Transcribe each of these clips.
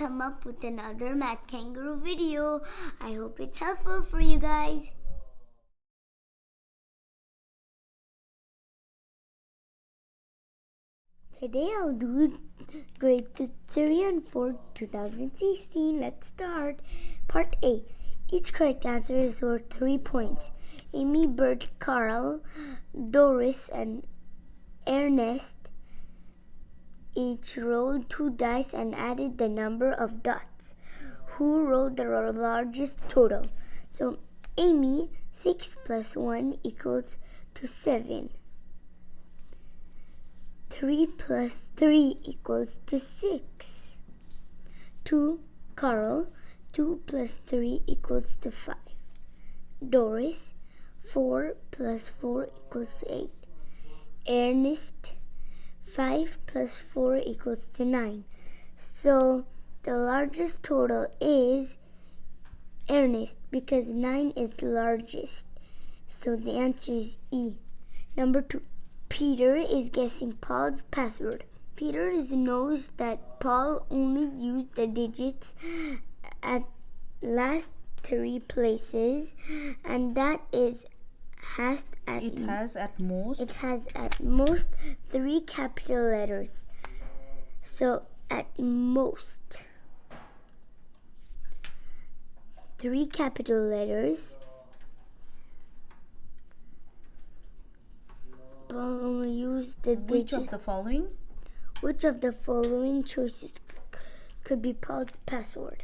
come up with another Math Kangaroo video. I hope it's helpful for you guys. Today I'll do grade 3 and 4 2016. Let's start. Part A. Each correct answer is worth 3 points. Amy, Bert, Carl, Doris, and Ernest each rolled 2 dice and added the number of dots. Who rolled the largest total? So Amy, 6 plus 1 equals to 7. 3 plus 3 equals to 6. 2. Carl, 2 plus 3 equals to 5. Doris, 4 plus 4 equals to 8. Ernest, 5 plus 4 equals to 9. So the largest total is Ernest because 9 is the largest. So the answer is E. Number 2. Peter is guessing Paul's password. Peter knows that Paul only used the digits at last 3 places, and that is it has at most 3 capital letters. So at most 3 capital letters. Paul only used the digits. Which of the following choices could be Paul's password?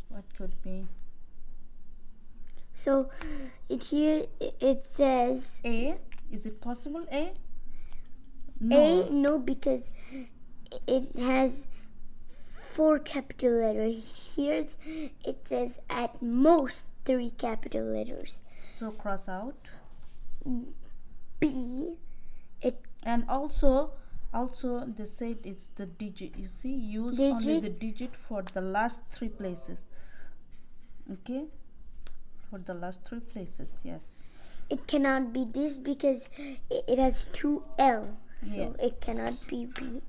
What could be? So it says A. Is it possible A? No. A, no, because it has 4 capital letters. Here it says at most 3 capital letters. So cross out. B. And also they said it's the digit. You see, use only the digit for the last 3 places. Okay, for the last 3 places. Yes, it cannot be this because it has 2 L, so yeah. It cannot be B.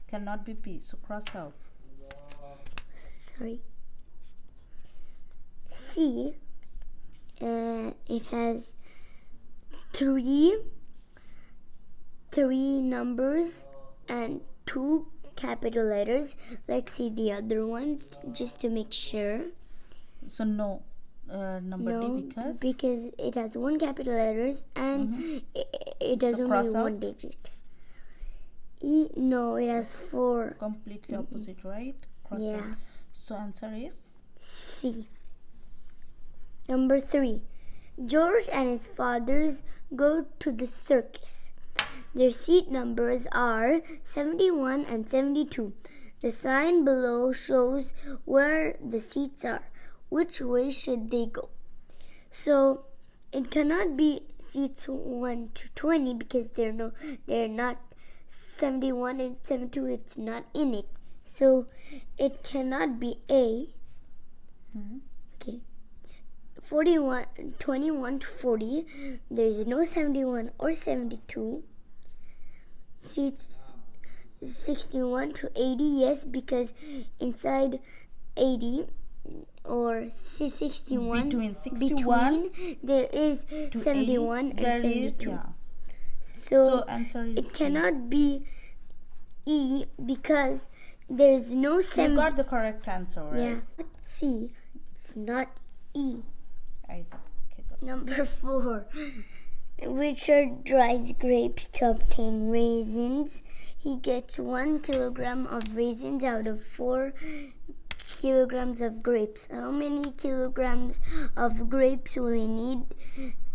Cannot be B, so cross out. Sorry. C. It has 3 numbers and 2 capital letters. Let's see the other ones just to make sure. So no, number D because it has 1 capital letters and it has only 1 digit. E, no, it has 4. Completely opposite, right? Cross out. So answer is C. Number 3. George and his fathers go to the circus. Their seat numbers are 71 and 72. The sign below shows where the seats are. Which way should they go? So it cannot be seats 1 to 20 because they're not 71 and 72. It's not in it. So it cannot be A. Okay. 21 to 40. There's no 71 or 72. Seats 61 to 80. Yes, because inside 80 or 61 between there is 71 and 72. So answer is it cannot be E because there is no 70. You got the correct answer, right? Yeah. Let's see. It's not E. Okay, Number 4. Richard dries grapes to obtain raisins. He gets 1 kilogram of raisins out of 4 kilograms of grapes. How many kilograms of grapes will he need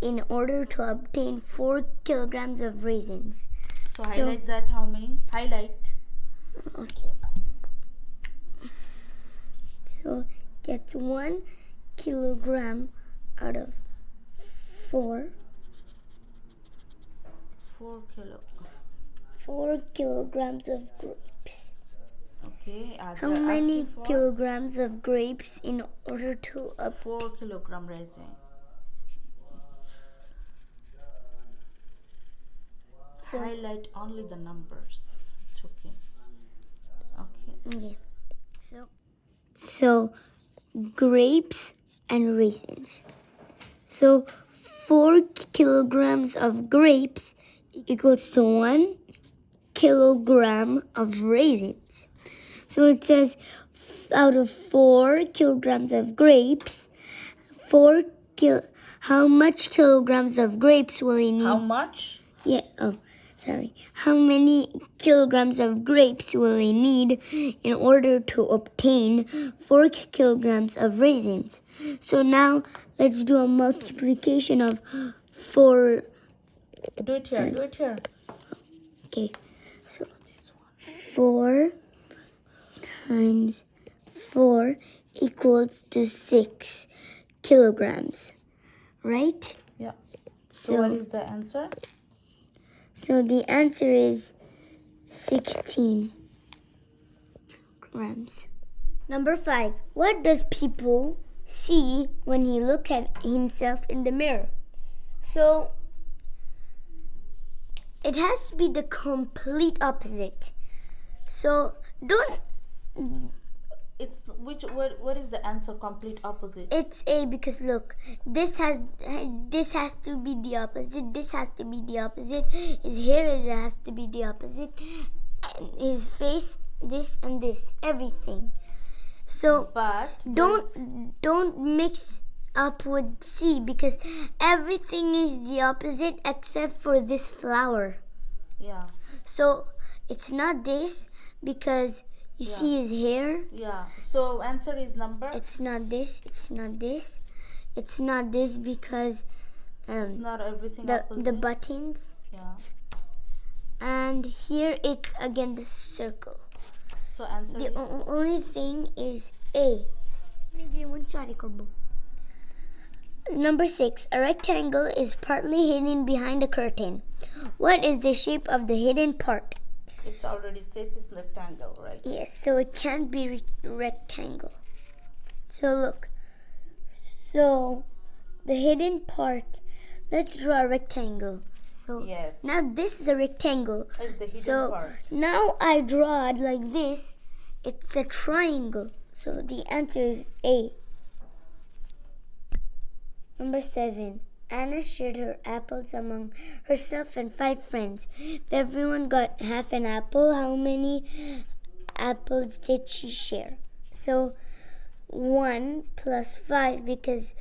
in order to obtain 4 kilograms of raisins? So highlight that. How many? Highlight. Okay. So gets 1 kilogram out of 4 kilograms of grapes. Okay. How many kilograms of grapes in order to 4 kilogram raisin? So highlight only the numbers. It's okay. Okay. So grapes and raisins. So 4 kilograms of grapes equals to 1 kilogram of raisins. So it says out of 4 kilograms of grapes, how much kilograms of grapes will he need? How much? Yeah, How many kilograms of grapes will he need in order to obtain 4 kilograms of raisins? So now let's do a multiplication of 4. Do it here. Okay, so 4 times 4 equals to 6 kilograms, right? Yeah. So what is the answer? So the answer is 16 grams. Number 5. What does people see when he looks at himself in the mirror? So it has to be the complete opposite. So don't. It's what is the answer? Complete opposite. It's A, because look, this has to be the opposite. This has to be the opposite. His hair has to be the opposite. And his face, this and this, everything. So But don't mix up with C, because everything is the opposite except for this flower. Yeah. So it's not this, because you see his hair. Yeah. So answer is number. It's not this. It's not this. It's not this because it's not everything the opposite. buttons. Yeah. And here it's again the circle. So answer. The only thing is A. Number 6. A rectangle is partly hidden behind a curtain. What is the shape of the hidden part? It's already says it's rectangle, right? Yes, so it can't be rectangle. So look. So the hidden part, let's draw a rectangle. So yes. Now this is a rectangle. It's the hidden part. Now I draw it like this. It's a triangle. So the answer is A. Number 7. Anna shared her apples among herself and 5 friends. If everyone got half an apple, how many apples did she share? So 1 plus 5, because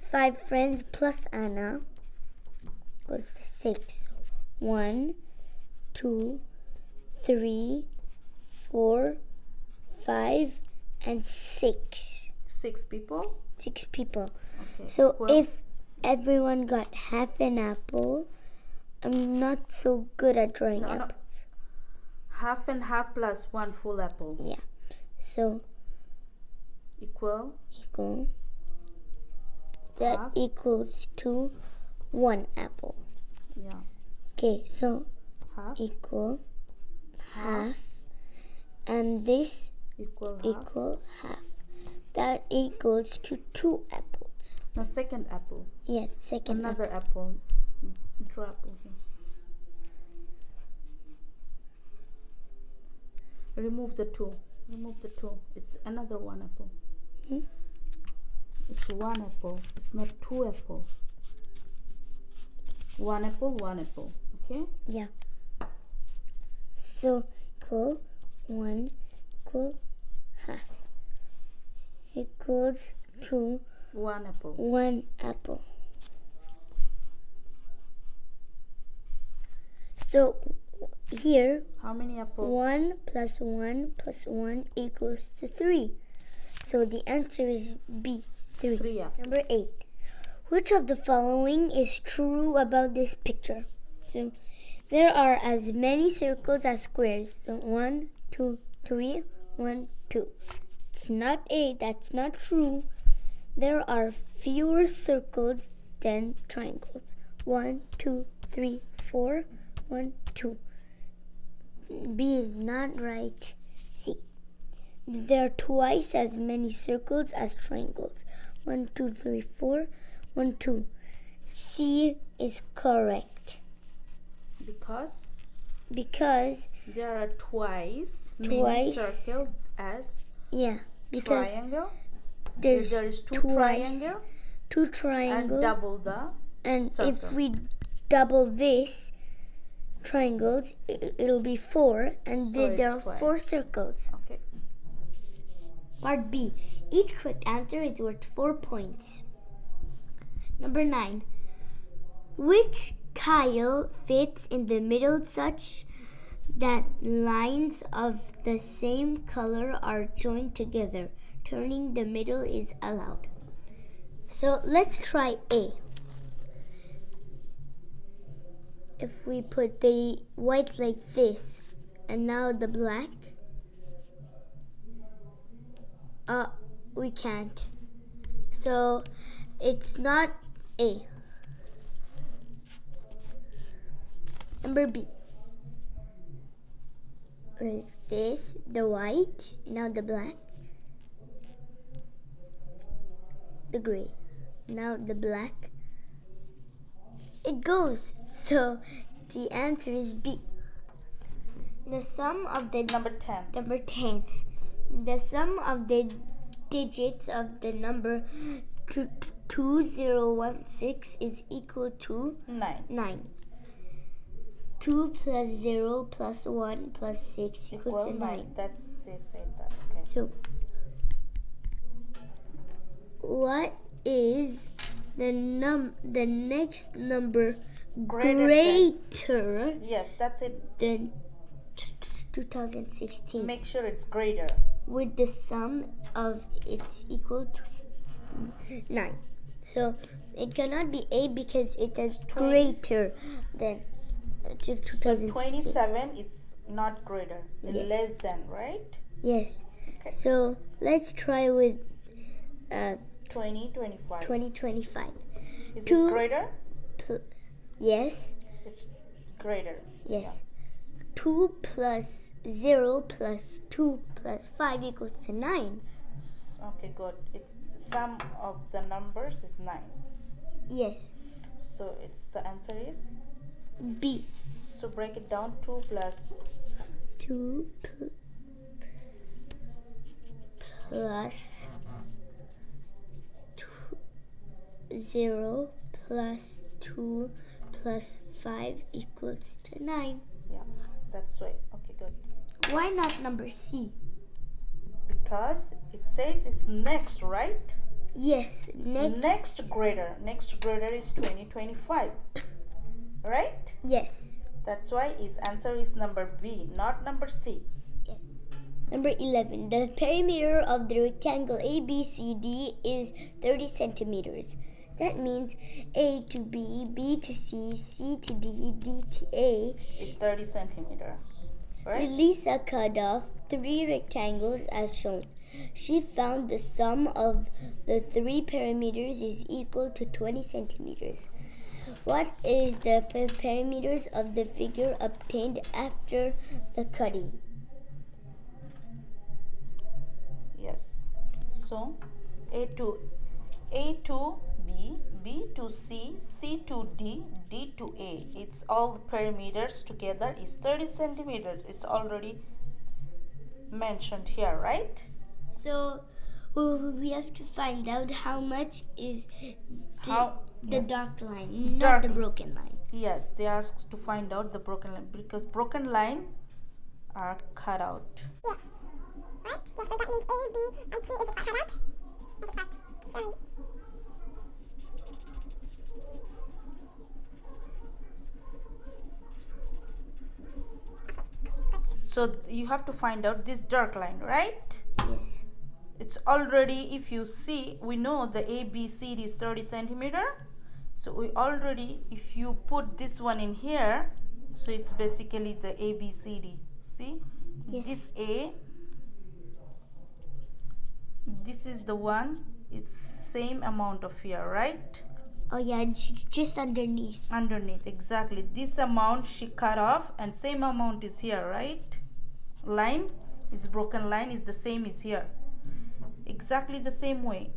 5 friends plus Anna equals to 6. 1, 2, 3, 4, 5, and 6. 6 people? 6 people. Okay. So if everyone got half an apple, I'm not so good at drawing apples. Half and half plus 1 full apple. Yeah. So equal. That half. Equals to 1 apple. Yeah. Okay, so half. Equal half. And this Equal half. That equals to 2 apples. The second apple. Yeah, second Another apple. Draw apple here. Remove the 2. It's another 1 apple. It's 1 apple. It's not 2 apples. 1 apple, 1 apple. Okay? Yeah. So equal 1 equal half equals to 1 apple. 1 apple. So here, how many apples? 1 plus 1 plus 1 equals to 3. So the answer is B, 3. 3 apples. Number 8. Which of the following is true about this picture? So there are as many circles as squares. So 1, 2, 3, 1, 2. It's not A, that's not true. There are fewer circles than triangles. 1, 2, 3, 4, 1, 2. B is not right. C. There are twice as many circles as triangles. 1, 2, 3, 4, 1, 2. C is correct. Because there are twice many circles as because triangle. there's There is two triangles and double the circle. If we double this triangles, it'll be 4, and So there are twice. 4 circles. Okay. Part B. Each correct answer is worth 4 points. Number 9. Which tile fits in the middle such that lines of the same color are joined together? Turning the middle is allowed. So let's try A. If we put the white like this and now the black, we can't. So it's not A. Number B. Like this, the white, now the black, the gray, now the black. It goes. So the answer is B. The sum of the Number 10. Number 10. The sum of the digits of the number 2016 is equal to 9. 2 plus 0 plus 1 plus 6 equals to 9. That's, they said that. Okay. So, what is the next number greater yes, that's it. than 2016? Make sure it's greater. With the sum of it's equal to 9. So it cannot be A because it is greater than 2016. 27 is not greater. Yes. Less than, right? Yes. Okay. So let's try with 2025. 2025. Is it greater? Yes. It's greater. Yes. Yeah. 2 plus 0 plus 2 plus 5 equals to 9. Okay, good. Sum of the numbers is 9. Yes. So the answer is B. So break it down. 2 plus 2 plus 0 plus 2 plus 5 equals to 9. Yeah, that's right. Okay, good. Why not number C? Because it says it's next, right? Yes, Next greater is 2025, right? Yes. That's why its answer is number B, not number C. Yes. Number 11. The perimeter of the rectangle ABCD is 30 centimeters. That means A to B, B to C, C to D, D to A is 30 centimeters, right? Lisa cut off 3 rectangles as shown. She found the sum of the 3 perimeters is equal to 20 centimeters. What is the perimeters of the figure obtained after the cutting? Yes. So A to B, B to C, C to D, D to A. It's all the perimeters together is 30 centimeters. It's already mentioned here, right? So we have to find out how much is the dark line, not the broken line. Yes, they asked to find out the broken line because broken line are cut out. Yes. Right? Yes, so that means A, B, and C is cut out. Sorry. So you have to find out this dark line, right? Yes. It's already, if you see, we know the ABCD is 30 centimeter. So we already, if you put this one in here, so it's basically the ABCD. See? Yes. This A, this is the one, it's same amount of here, right? Oh yeah, just underneath. Underneath, exactly. This amount she cut off and same amount is here, right? Line, its broken line is the same as here. Exactly the same way.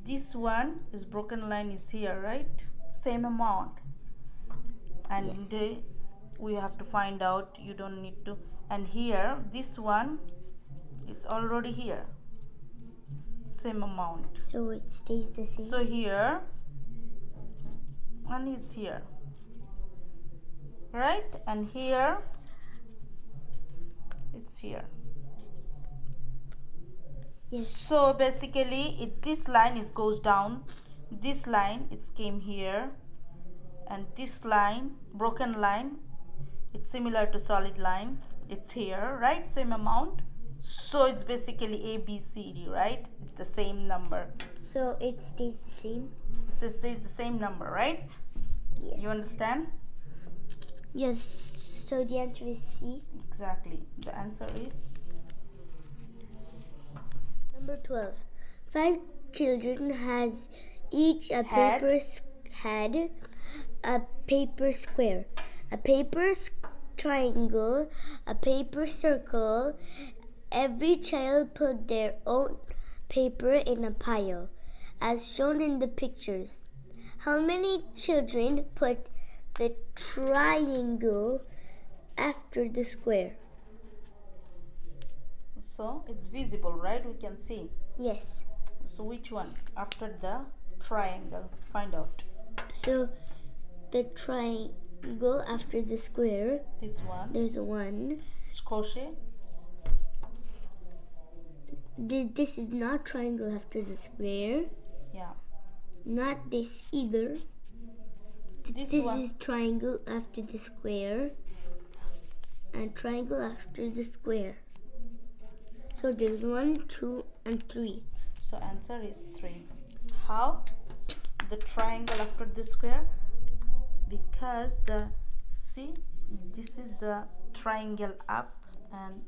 This one is broken line is here, right? Same amount. And yes. We have to find out, you don't need to. And here, this one is already here. same amount. So it stays the same. So here 1 is here, right? And here it's here. Yes. So basically this line goes down, this line it came here, and this line, broken line, it's similar to solid line, it's here, right? Same amount. So it's basically A, B, C, D, right? It's the same number. So it stays the same. It stays the same number, right? Yes. You understand? Yes. So the answer is C. Exactly. The answer is Number 12. 5 children has each a Had. had a paper square, a paper triangle, a paper circle. Every child put their own paper in a pile, as shown in the pictures. How many children put the triangle after the square? so it's visible, right? We can see. Yes. So which one after the triangle? Find out. So the triangle after the square, This one. there's a 1. Crochet. This is not triangle after the square. Yeah. Not this either. This This one. is triangle after the square. And triangle after the square. So there's 1, 2, and 3. So answer is 3. How? The triangle after the square? Because see, this is the triangle up and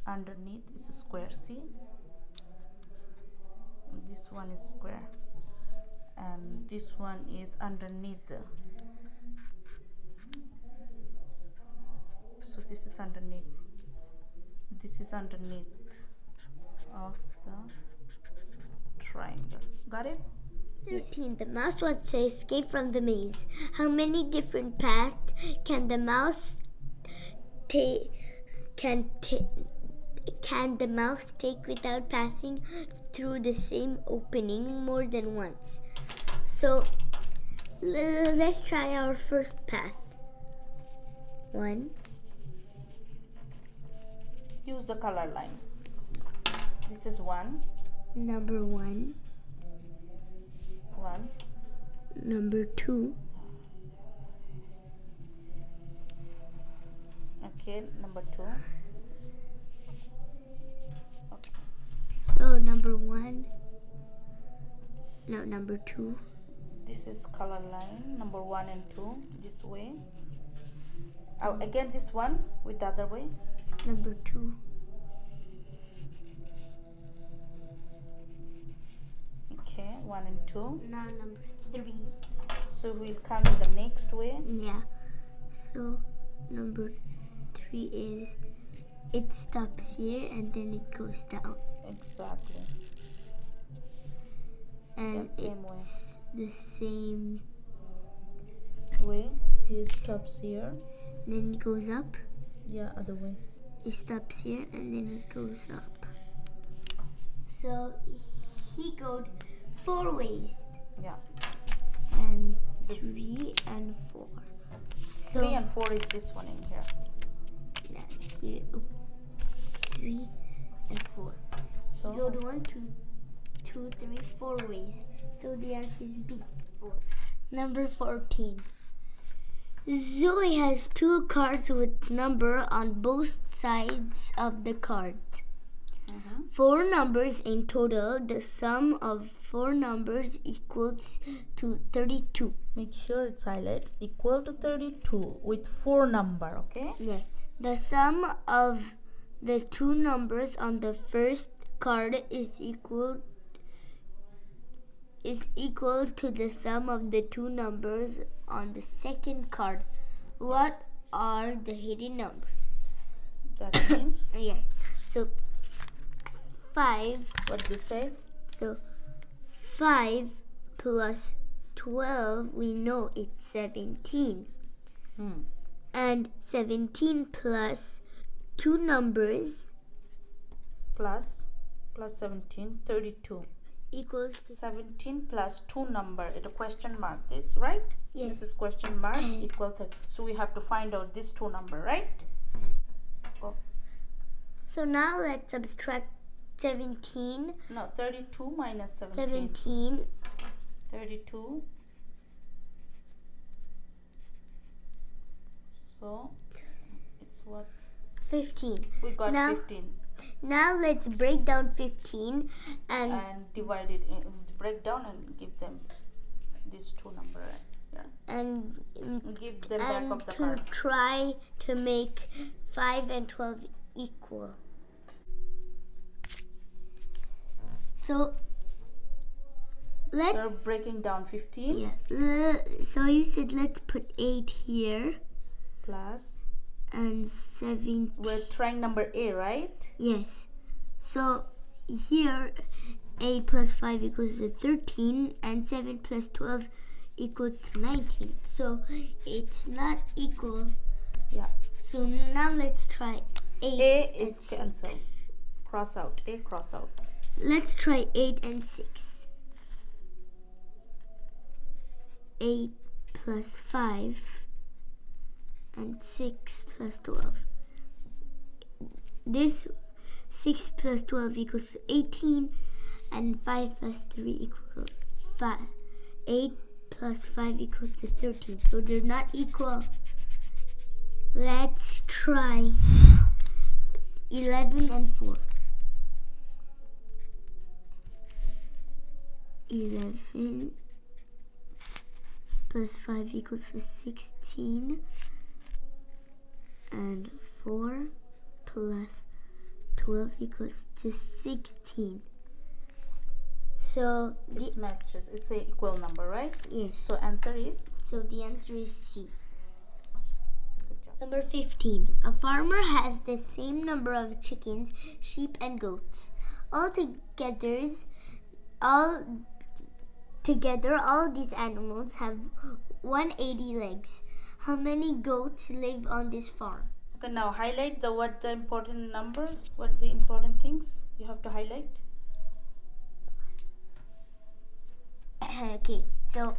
underneath is a square. See? This one is square. And this one is underneath. So this is underneath. This is underneath of the triangle. Got it? 13. The mouse wants to escape from the maze. How many different paths can the mouse take without passing through the same opening more than once? So let's try our first path. 1. Use the color line. This is 1. Number 1. 1. Number 2. Okay, number 2. Okay. So number 1. No, number 2. This is color line number 1 and 2. This way. Again this one with the other way. Number 2. Okay, 1 and 2. Now number 3. So we'll come in the next way. Yeah. So number 3 is it stops here and then it goes down. Exactly. And That same way. it's the same. Way. He stops here. Then it goes up. Yeah, other way. It stops here and then it goes up. So he goes 4 ways. Yeah. And 3 and 4. So 3 and 4 is this one in here. here, 3 and 4. So You go to 1, 2, 2, 3, 4 ways. So the answer is B. 4. Number 14. Zoe has 2 cards with number on both sides of the cards. 4 numbers in total. The sum of 4 numbers equals to 32. make sure it's highlighted. It's equal to 32 with 4 number. Okay. Yes. The sum of the 2 numbers on the first card is equal to the sum of the 2 numbers on the second card. What are the hidden numbers? That means Yeah. So 5. what they say. So 5 plus 12, we know it's 17. And 17 plus 2 numbers, Plus 17, 32. equals to 17 plus 2 number. It's a question mark. This, right? Yes. This is question mark equal to. So we have to find out this 2 number, right? Go. So now let's subtract 17. No, 32 minus 17. 17. 32. So it's what? 15. We got Now- 15. Now let's break down 15 and Divide it in, break down and give them these 2 number. Yeah. and Give them back and of the to card. try to make 5 and 12 equal. So We're let's breaking down 15 so you said let's put 8 here plus. and 17. We're trying number A, right? Yes. So here 8 plus 5 equals to 13 and 7 plus 12 equals to 19. So it's not equal. Yeah. So now let's try 8. A is and cancel. 6. Cross out. A cross out. Let's try 8 and 6. 8 plus 5 and 6 plus 12. This 6 plus 12 equals to 18 and 5 plus 3 equals 5. 8 plus 5 equals to 13. So they're not equal. Let's try 11 and 4. 11 plus 5 equals to 16 and 4 plus 12 equals to 16. So It matches. It's a equal number, right? yes. So answer is. So the answer is C. Good job. Number 15. A farmer has the same number of chickens, sheep, and goats. All these animals have 180 legs. How many goats live on this farm? Okay, now highlight what the important number, what the important things you have to highlight. Okay, so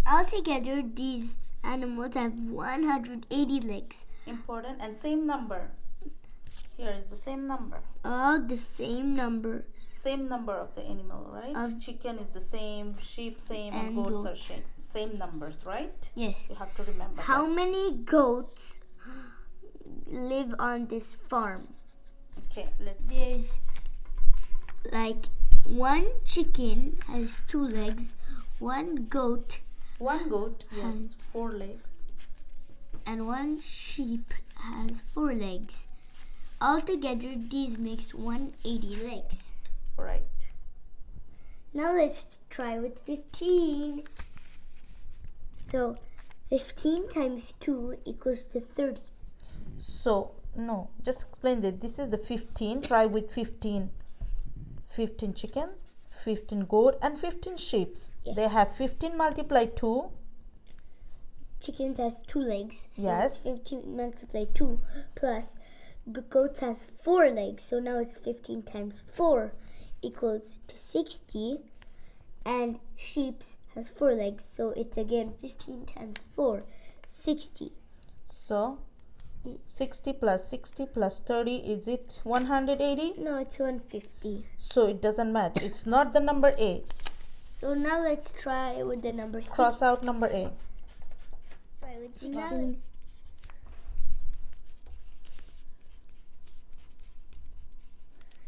altogether these animals have 180 legs. Important and same number. Here is the same number. All the same numbers. Same number of the animal, right? Chicken is the same, sheep same, and goats are same numbers, right? Yes. You have to remember How that. many goats live on this farm? Okay, let's see. There's like one chicken has 2 legs, one goat One goat, yes, 4 legs. and one sheep has 4 legs. Altogether these makes 180 legs. Right. Now let's try with 15. So 15 times 2 equals to 30. So, no, just explain that this is the 15. Try with 15. 15 chicken, 15 goat, and 15 sheep. Yes. They have 15 multiplied 2. Chickens has 2 legs. So Yes. it's 15 multiplied 2 plus goats has 4 legs. So now it's 15 times 4 equals to 60. And sheep has 4 legs. So it's again 15 times 4, 60. So, 60 plus 30, is it 180? No, it's 150. So, it doesn't match. It's not the number A. So now let's try with the number 6. Cross out number A. Try with 16.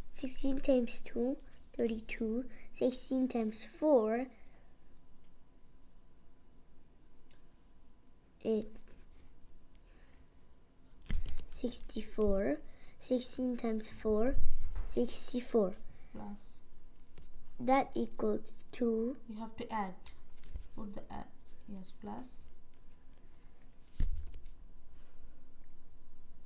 16 times 2, 32. 16 times 4, it's 64. 16 times 4, 64. Plus. That equals to You have to add. Put the add. Yes, plus.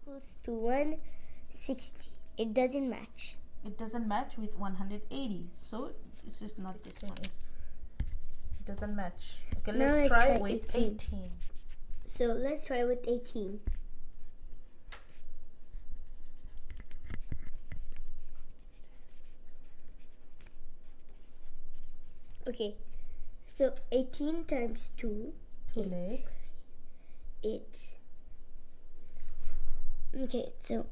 equals to 160. It doesn't match. It doesn't match with 180. So, this is not this one. It doesn't match. Okay, Now let's let's try try with 18. 18. So let's try with 18. Okay, so 18 times 2. 2 legs. 8. Okay, so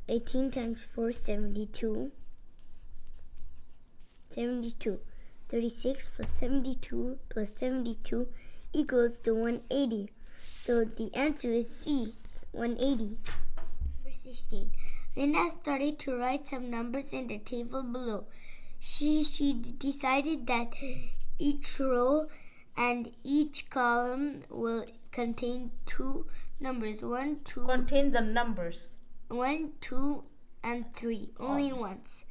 18 times 4 is 72. 72. 36 plus 72 plus 72 equals to 180. So the answer is C, 180. Number 16. Linda started to write some numbers in the table below. She decided that each row and each column will contain 2 numbers. 1, 2. Contain the numbers. 1, 2, and 3. Only once.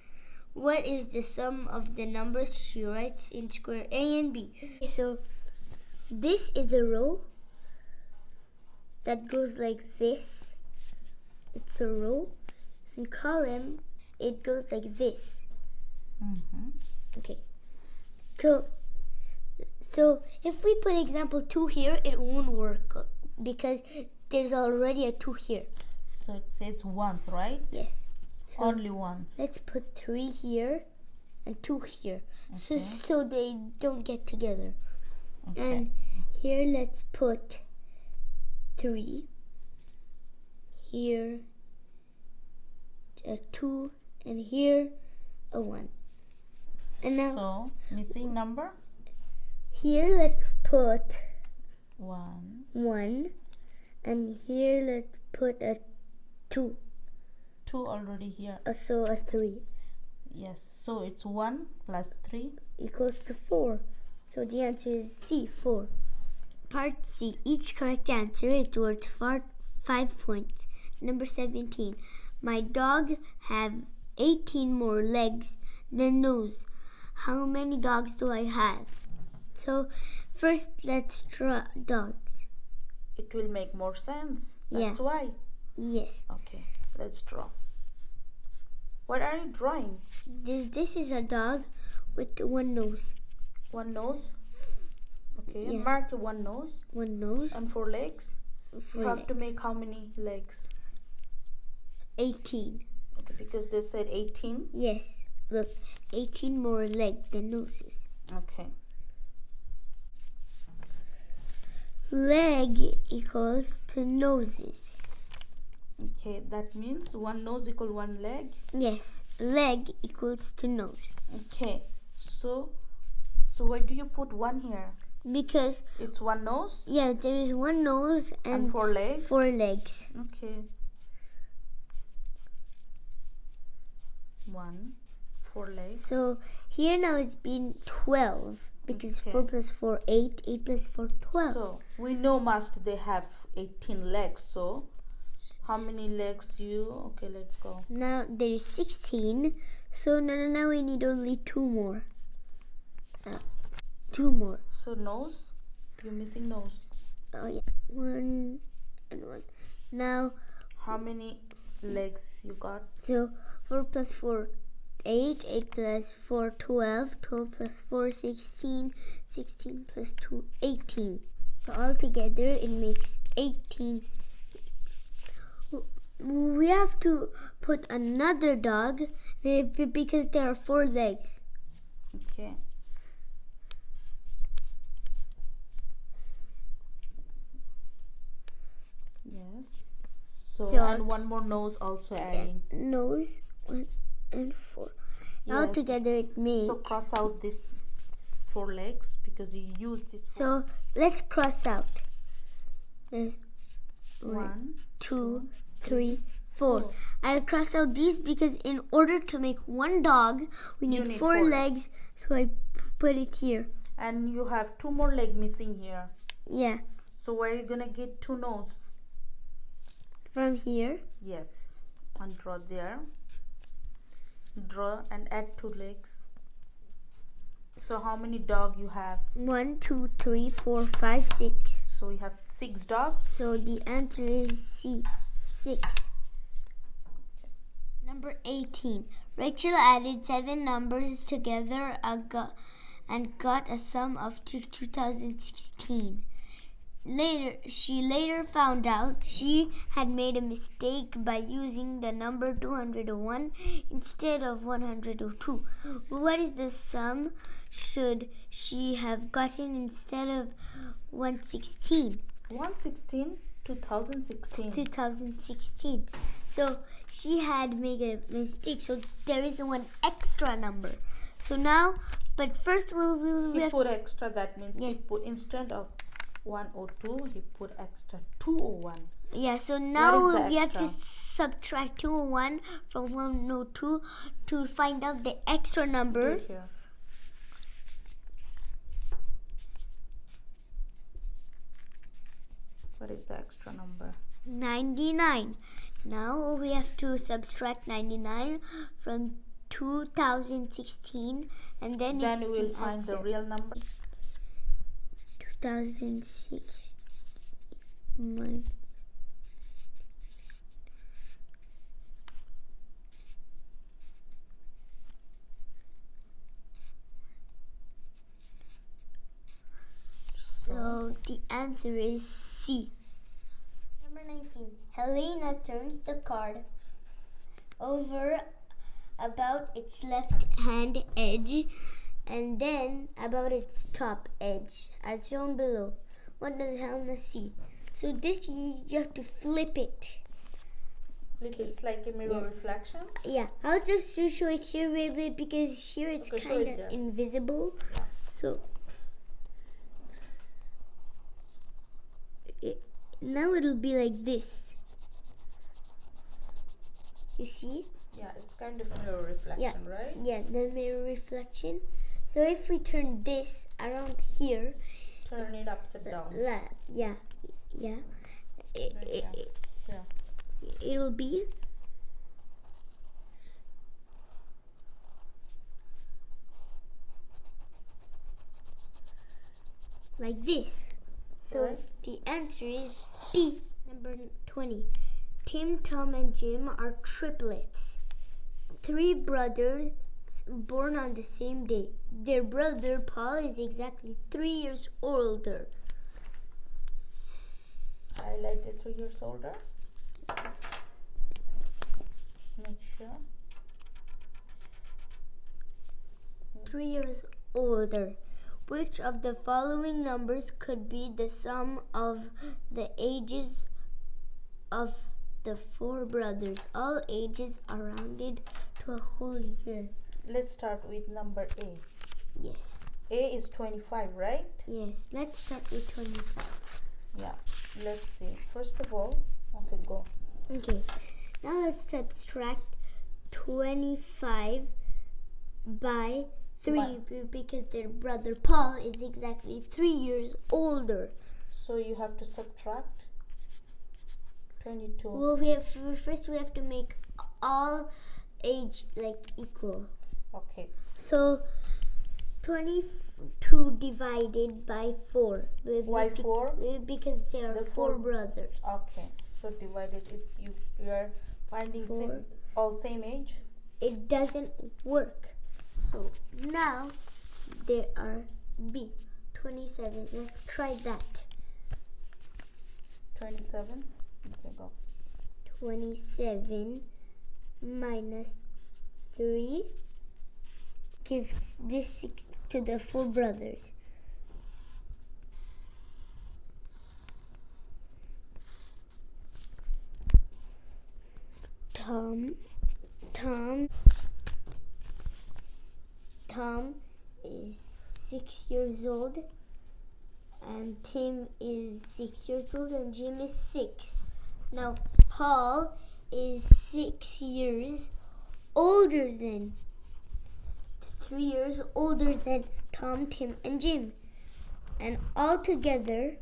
What is the sum of the numbers she writes in square A and B? So this is a row that goes like this. It's a row. And column, it goes like this. Okay. So if we put example 2 here, it won't work because there's already a 2 here. So it says once, right? Yes. So only once. Let's put 3 here and 2 here. Okay. So they don't get together. Okay. And here let's put 3. Here a 2 and here a 1. And now so missing number? Here let's put 1. And here let's put a 2. 2 already here. So a 3. Yes, so it's 1 plus 3 equals to 4. So the answer is C, 4. Part C. Each correct answer is worth 5 points. Number 17. My dog have 18 more legs than nose. How many dogs do I have? So first let's draw dogs. It will make more sense. That's Yeah. why. Yes. Okay, let's draw. What are you drawing? This is a dog with 1 nose. 1 nose. Okay, Yes. mark 1 nose. 1 nose. And 4 legs. 4 You have to legs. make how many legs? 18. Okay, because they said 18. Yes. Look, 18 more legs than noses. Okay. Leg equals to noses. Okay, that means 1 nose equal 1 leg. Yes, leg equals to nose. Okay, so why do you put 1 here? Because It's 1 nose yeah, there is 1 nose and 4 legs. 4 legs. Okay. 1, 4 legs. So here now it's been 12 because Okay. 4 plus 4 8, 8 plus 4 12. So we know must they have 18 legs. So how many legs do you? Okay, let's go. Now there is 16. So now we need only 2 more. 2 more. So nose, you're missing nose. Oh yeah, 1 and 1. Now How many legs you got? so 4 plus 4 8, 8 plus 4 12, 12 plus 4 16, 16 plus 2 18. So altogether it makes 18. We have to put another dog because there are 4 legs. Okay. Yes. So and 1 more nose also adding. Nose 1 and 4. Yes. Altogether it makes. So cross out this 4 legs because you use this. So let's cross out. There's 1, 2, 3, 4. I'll cross out these because in order to make 1 dog, we need, 4 legs. So I put it here. And you have 2 more leg missing here. Yeah. So where are you gonna get 2 nose? From here. Yes. And draw there. Draw and add 2 legs. So how many dog you have? 1, 2, 3, 4, 5, 6. So we have 6 dogs. So the answer is C, 6. Number 18. Rachel added 7 numbers together and got a sum of 2016. She later found out she had made a mistake by using the number 201 instead of 102. What is the sum should she have gotten instead of 116? 116, 2016. 2016. So she had made a mistake. So there is one extra number. So now, but first we He have put extra, that means Yes. he put instead of 102, he put extra 201. Yeah, so What now is the we have to extra? subtract 201 from 102 to find out the extra Do number. it here. What is the extra number? 99. Now we have to subtract 99 from 2016 and then Then it's we will the find answer. the real number. 2006 minus So the answer is C. Number 19. Helena turns the card over about its left hand edge and then about its top edge as shown below. What does Helena see? So this you have to flip it. Flip, it's like a mirror Yeah. reflection. Yeah, I'll just show it here maybe because here it's Okay, show kind it there. of invisible. Yeah. So now it'll be like this. You see? Yeah, it's kind of mirror reflection, right? Yeah, the mirror reflection. So if we turn this around here, Turn it upside down. yeah, Yeah. it'll be like this. So Right. the answer is D. Number 20. Tim, Tom, and Jim are triplets. 3 brothers born on the same day. Their brother Paul is exactly 3 years older. Highlighted 3 years older. Make sure. 3 years older. Which of the following numbers could be the sum of the ages of the 4 brothers? All ages are rounded to a whole year. Let's start with number A. Yes. A is 25, right? Yes. Let's start with 25. Yeah. Let's see. First of all, okay, go. Okay. Now let's subtract 25 by 3 because their brother Paul is exactly 3 years older. So you have to subtract 22. Well, first we have to make all age like equal. Okay. So 22 divided by 4. Why 4? Because there are The 4 four- brothers. Okay. So divided is you are finding 4. all same age. It doesn't work. So now there are B 27. Let's try that. 27. Okay, go. 27 minus 3 gives this 6 to the 4 brothers. Tom is 6 years old, and Tim is 6 years old, and Jim is 6. Now Paul is 6 years older than 3 years older than Tom, Tim, and Jim, and all together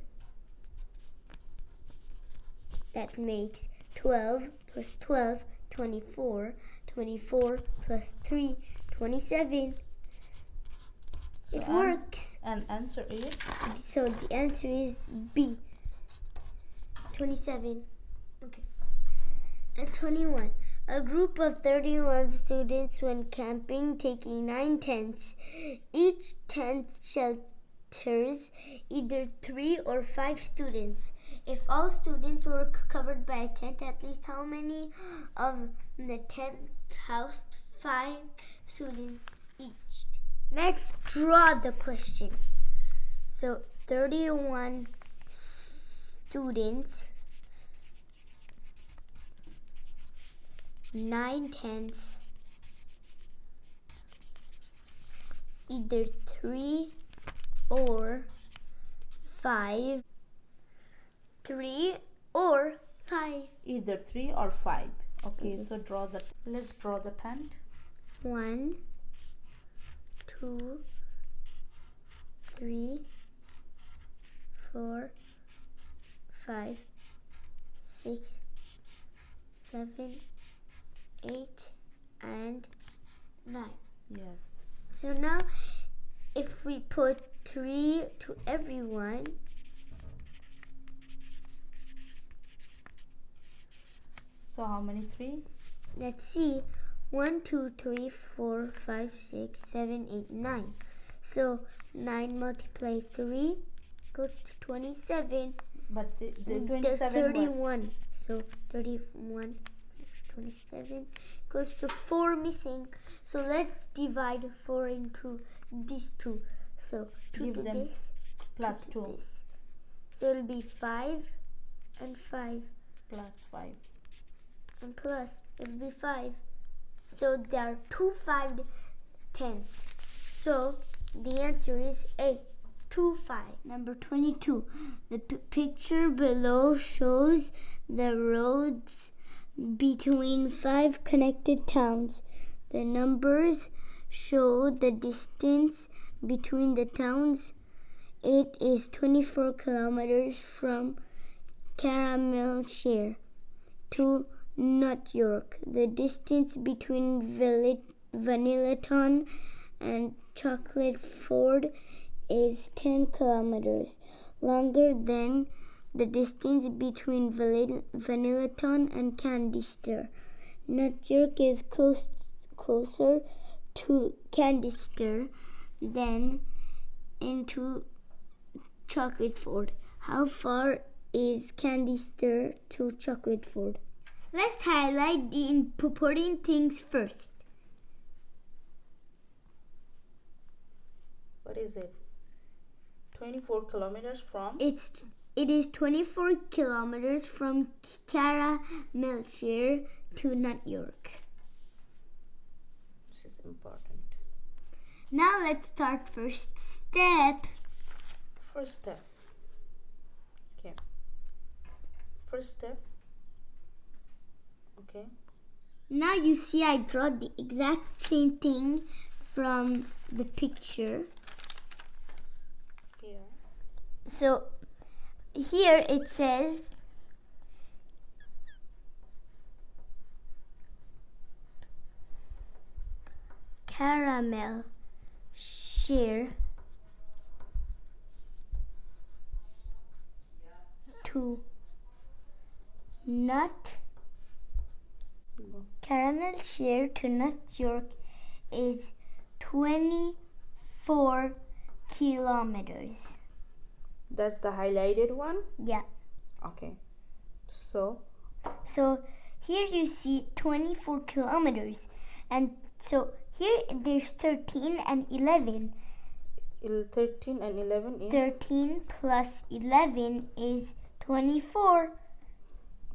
that makes 12 plus 12, 24, 24 plus 3, 27. It works. And answer is? So the answer is B. 27. Okay. And 21. A group of 31 students went camping, taking 9 tents. Each tent enters either 3 or 5 students. If all students were covered by a tent, at least how many of the tent housed 5 students each? Let's draw the question. So 31 students, 9 tents, either 3 or 5. 3 or 5. Either 3 or 5. Okay, so let's draw the tent. 1, 2, 3, 4, 5, 6, 7, 8, and 9. Yes. So now if we put 3 to everyone, so how many 3? let's see. 1, 2, 3, 4, 5, 6, 7, 8, 9. So 9 multiplied 3 goes to 27. But the There's 27 31. So 31 27 goes to 4 missing. So let's divide 4 into these two. So 2 Give to them this, plus 2 to 2 this. So it'll be 5 and 5 plus 5. and plus it'll be 5. So there are 2 5 tenths. So the answer is A, 2 5. Number 22. The picture below shows the roads between 5 connected towns. The numbers show the distance between the towns. It is 24 kilometers from Caramelshire to Nut York. The distance between Vanillatown and Choclateford is 10 kilometers, longer than the distance between Vanillatown and Candister. Nut York is closer to Candister than into Choclateford. How far is Candister to Choclateford? Let's highlight the important things first. What is it? 24 kilometers from? It is 24 kilometers from Caramelshire to Nut York. This is important. Now let's start first step. First step. Okay. First step. Okay. Now you see I draw the exact same thing from the picture. Here. So here it says Caramelshire to Caramelshire to Nut York is 24 kilometers. That's the highlighted one? Yeah. Okay. So here you see 24 kilometers. And so here there's 13 and 11. 13 and 11 is? 13 plus 11 is 24.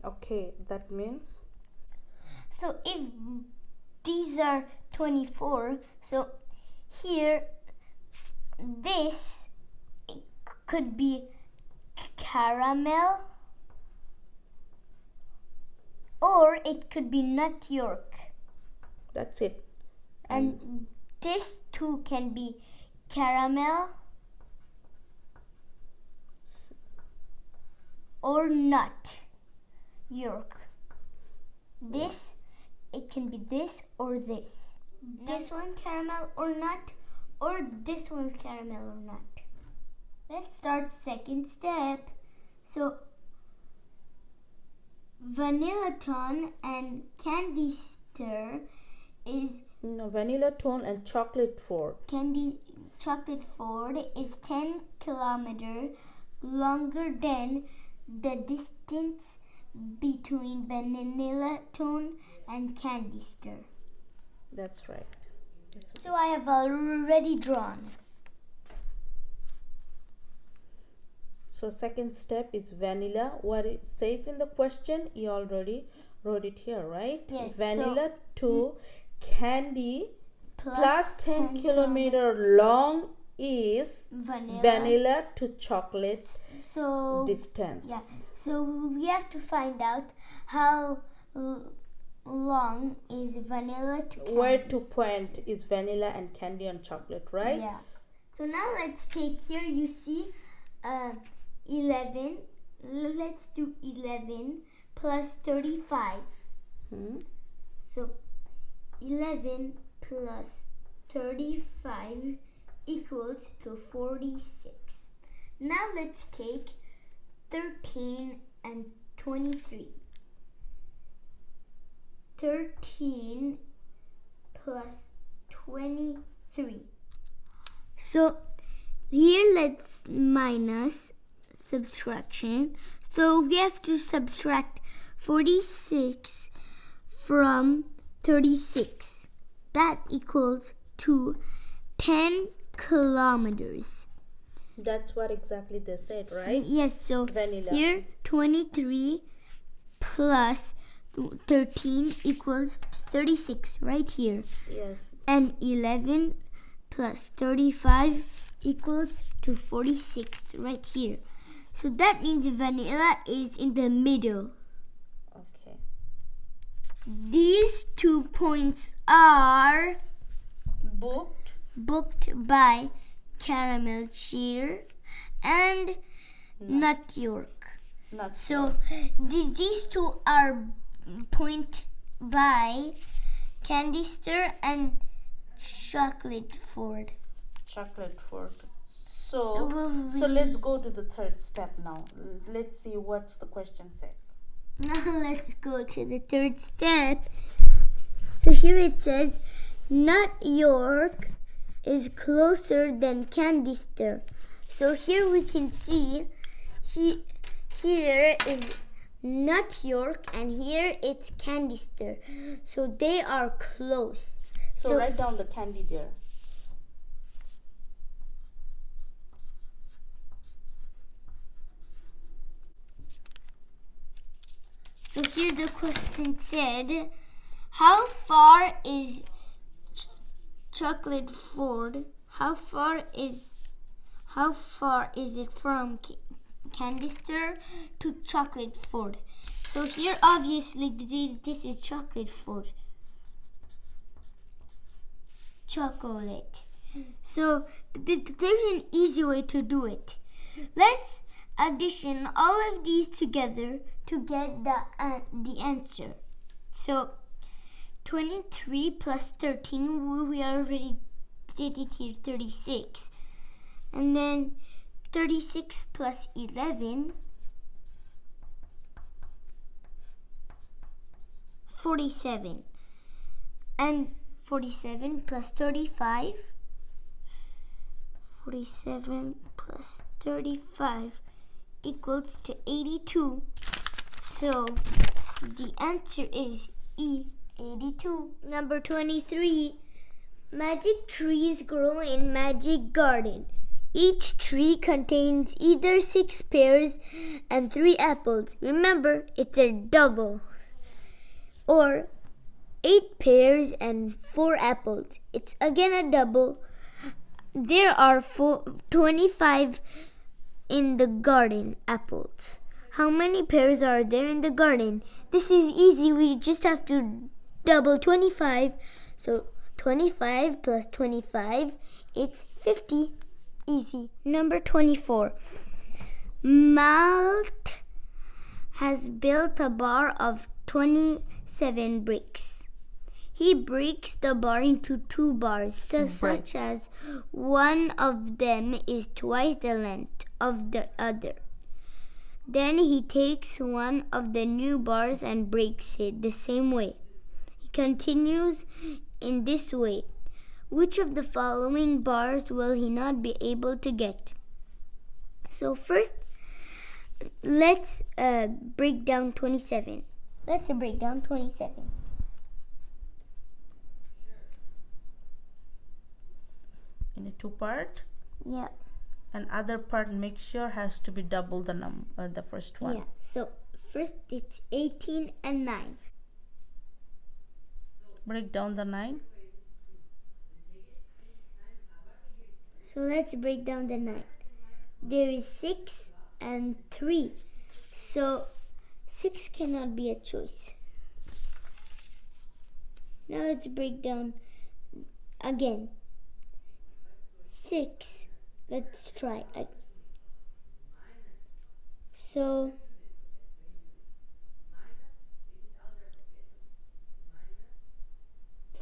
Okay, that means? So if these are 24, so here this could be Caramel or it could be Nut York. That's it. And this too can be Caramel or Nut York. This, it can be this or this. This one caramel or nut, or this one caramel or nut. Let's start second step. So Vanillatown and Candister is no, Vanillatown and Choclateford. chocolate fort is 10 kilometers longer than the distance between vanilla tone and candy stir. That's right. So I have already drawn. So second step is vanilla. What it says in the question, you already wrote it here, right? Yes. Vanilla to candy plus 10 10 kilometer long is vanilla to chocolate distance. Yeah. So we have to find out how long is vanilla to candy. Where to point is vanilla and candy and chocolate, right? Yeah. So now let's take here, you see 11. Let's do 11 plus 35. So 11 plus 35 equals to 46. Now let's take 13 and 23. 13 plus 23. So here let's minus subtraction. So we have to subtract 46 from 36. That equals to 10 kilometers. That's what exactly they said, right? Yes, so vanilla. Here 23 plus 13 equals 36 right here. Yes. And 11 plus 35 equals to 46 right here. So that means vanilla is in the middle. Okay. These 2 points are booked by caramel cheer and nut York. So these 2 are point by candy stir and chocolate fort. So let's go to the third step now. Let's see what's the question says. Now let's go to the third step. So here it says nut York is closer than candy stir. So here we can see here is nut York and here it's candy stir. So they are close. So write down the candy there. So here the question said, how far is chocolate fort? How far is it from candy stir to chocolate fort? So here obviously this is chocolate fort. Chocolate. So there's an easy way to do it. Let's addition all of these together to get the answer. So 23 plus 13, we already did it here, 36. And then 36 plus 11, 47. And 47 plus 35, 47 plus 35 equals to 82. So the answer is E, 82. Number 23. Magic trees grow in magic garden. Each tree contains either 6 pears and 3 apples. Remember, it's a double. Or 8 pears and 4 apples. It's again a double. There are 25 in the garden apples. How many pears are there in the garden? This is easy. We just have to double 25. So 25 plus 25, it's 50. Easy. Number 24. Malt has built a bar of 27 bricks. He breaks the bar into 2 bars, such as one of them is twice the length of the other. Then he takes one of the new bars and breaks it the same way. He continues in this way Which of the following bars will he not be able to get? So first, let's break down 27. Let's break down 27. In a 2 part? Yeah. And other part, make sure has to be double the first one. Yeah. So first it's 18 and 9. Break down the 9. So let's break down the 9. There is 6 and 3. So 6 cannot be a choice. Now let's break down again. 6. Let's try. So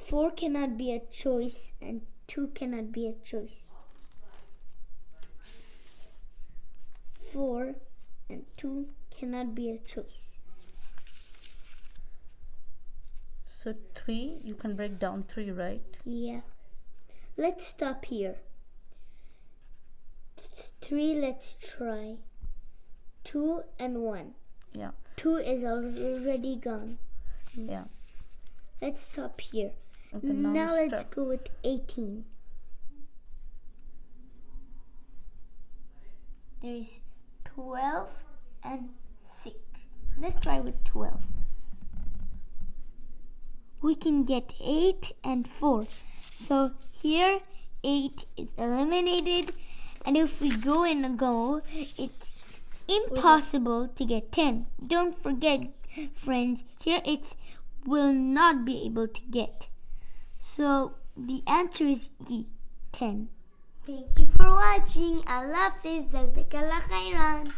4 cannot be a choice and 2 cannot be a choice. 4 and 2 cannot be a choice. So 3, you can break down 3, right? Yeah. Let's stop here. 3, let's try. 2 and 1. Yeah. 2 is already gone. Yeah. Let's stop here. Okay, now let's start. go with 18. There is 12 and 6. Let's try with 12. We can get 8 and 4. So here 8 is eliminated, and if we go in a go, it's impossible to get 10. Don't forget, friends, here it's will not be able to get. So the answer is E, 10. Thank you for watching. Allah Hafiz. Jazakallah khairan.